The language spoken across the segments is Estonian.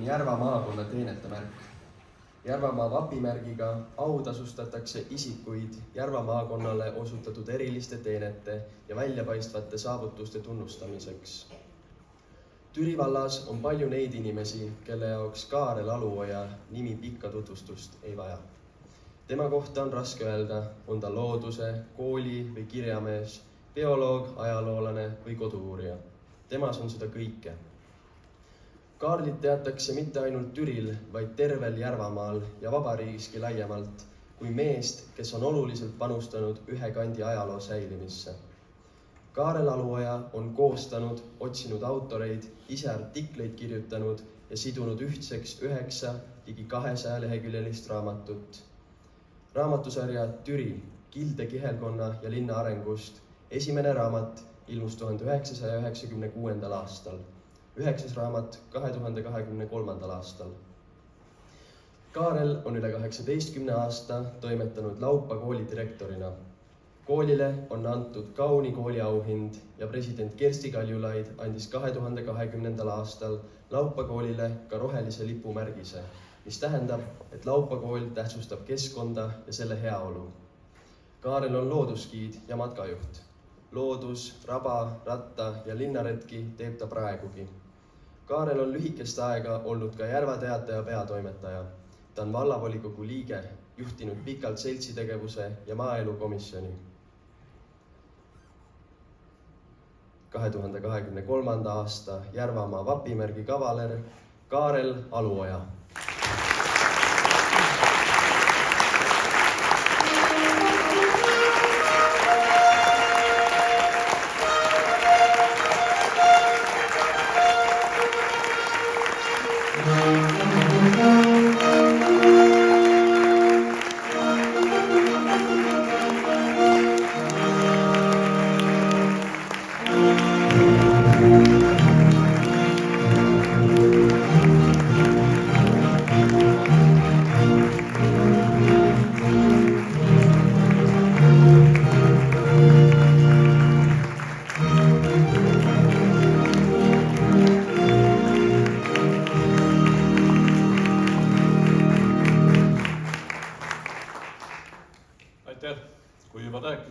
Järva maakonna teenete märk. Järvamaa vapimärgiga autasustatakse isikuid Järva maakonnale osutatud eriliste teenete ja väljapaistvate saavutuste tunnustamiseks. Türi vallas on palju neid inimesi, kelle jaoks Kaarel Aluoja nimi pikka tutvustust ei vaja. Tema kohta on raske öelda, on ta looduse, kooli või kirjamees, bioloog, ajaloolane või kodu-uurija. Temas on seda kõike. Kaarlit teatakse mitte ainult Türil, vaid tervel Järvamaal ja vabariigiski laiemalt kui meest, kes on oluliselt panustanud ühe kandi ajaloo säilimisse. Kaarel Aluoja on koostanud, otsinud autoreid, ise artikleid kirjutanud ja sidunud ühtseks 9 ligi 200 leheküljelist raamatut. Raamatusarja Türi, kilde kihelkonna ja linna arengust esimene raamat ilmus 1996. aastal, 9. raamat 2023. aastal. Kaarel on üle 18 aasta toimetanud Laupa kooli direktorina. Koolile on antud Kauni kooli auhind ja president Kersti Kaljulaid andis 2020. aastal Laupa koolile ka rohelise lipumärgise, mis tähendab, et Laupa kool tähtsustab keskkonda ja selle heaolu. Kaarel on loodusgiid ja matkajuht. Loodus, raba, ratta ja linnaretki teeb ta praegugi. Kaarel on lühikest aega olnud ka Järva Teataja peatoimetaja. Ta on vallavolikogu liige, juhtinud pikalt seltsitegevuse ja maaelukomisjoni. 2023. aasta Järvamaa vapimärgi kavaler Kaarel Aluoja.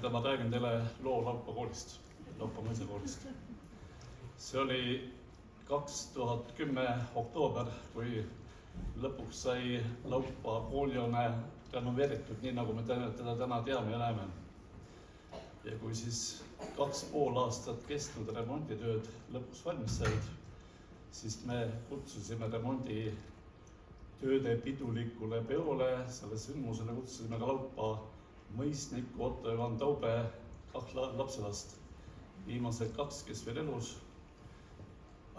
Ma räägin teile loo Laupa koolist, Laupa mõisa koolist. See oli 2010 oktoober, kui lõpuks sai Laupa koolihoone renoveeritud, nii nagu me teda täna teame ja näeme. Ja kui siis 2,5 aastat kestnud remonditööd lõpuks valmis said, siis me kutsusime remonditööde pidulikule peole, selle sündmusele kutsusime ka Laupa mõisniku Otto Ivan Taube 2 lapselast. Viimased 2, kes veel elus.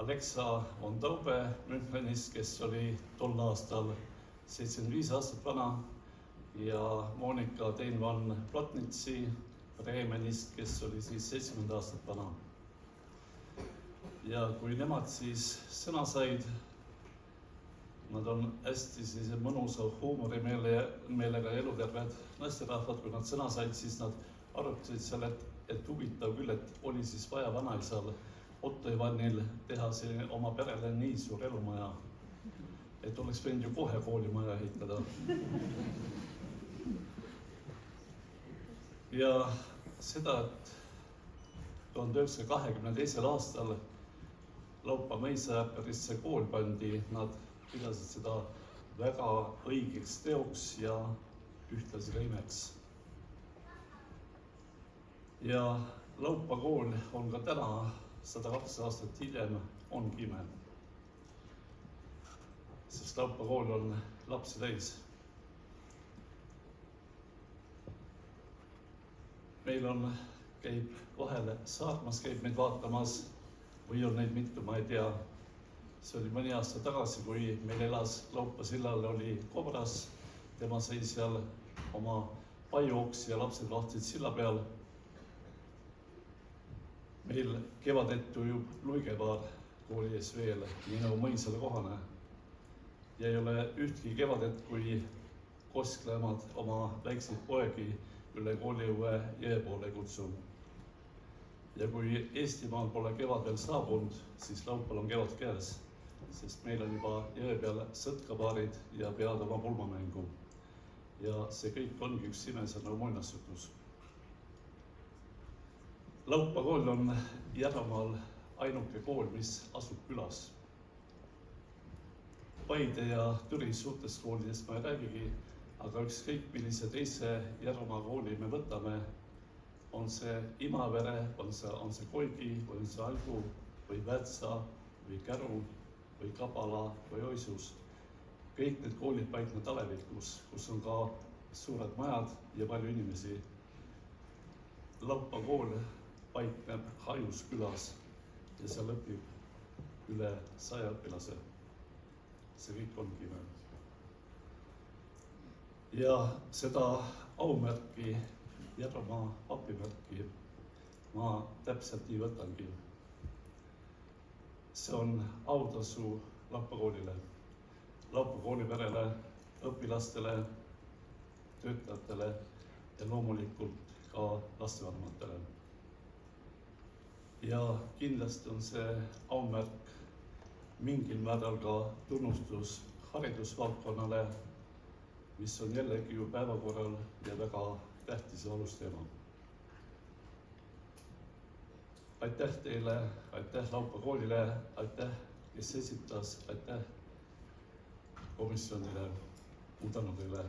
Alexa on Taube Münchenist, kes oli tol aastal 75 aastat vana, ja Monika Teinvan Plotnitsi Bremenist, kes oli siis 70 aastat vana. Ja kui nemad siis sõna said, nad on hästi mõnusa huumorimeelega eluterved naisterahvad, kui nad sõna said, siis nad arutasid seal, et huvitav küll, et oli siis vaja vanaisal Otto Ivanil teha oma perele nii suur elumaja, et oleks võinud ju kohe koolimaja ehitada. Ja seda, et 1922. aastal Laupa mõisaäärperisse kool pandi, nad pidasid seda väga õigeks teoks ja ühtlasi ka imeks. Ja Laupa kool on ka täna 102 aastat hiljem ongi ime. Sest Laupa kool on lapsi täis. Meil käib vahele Saarmas, käib meid vaatamas või on neid mitu, ma ei tea. See oli mõni aasta tagasi, kui meil elas Laupa sillal, oli kobras. Tema sai seal oma paiuoksi ja lapsed vahtsid silla peal. Meil kevadettu ujub luigepaar kooli ees veel, nii nagu mõisale kohane. Ja ei ole ühtki kevadet, kui kosklemad oma väikseid poegi üle kooliõue jõe poole kutsu. Ja kui Eestimaal pole kevad veel saabunud, siis Laupal on kevad käes. sest meil on juba jõe peal sõtkapaarid ja peavad oma pulmamängu. Ja see kõik ongi üks imesõna muinasjutus. Laupa kool on Järvamaal ainuke kool, mis asub külas. Paide ja Türi suurtest koolidest ma ei räägigi, aga ükskõik millise teise Järvamaa kooli me võtame, on see Imavere, on see Koigi, on see Algu või Väätsa või Käru või Kabala või Oisus. Kõik need koolid paiknevad alevikus, kus on ka suured majad ja palju inimesi. Laupa kool paikneb Hajus külas ja seal õpib üle 100 õpilase. See kõik ongi ime. Ja seda aumärki, Järvamaa apimärki ma täpselt nii võtangi. See on autasu Laupa koolile, Laupa kooliperele, õpilastele, töötajatele ja loomulikult ka lastevanematele. Ja kindlasti on see aumärk mingil määral ka tunnustus haridusvaldkonnale, mis on jällegi ju päevakorral ja väga tähtis ja olulist teema. Aitäh teile, aitäh Laupa koolile, aitäh, kes esitas, aitäh komisjonile, mu tänu teile.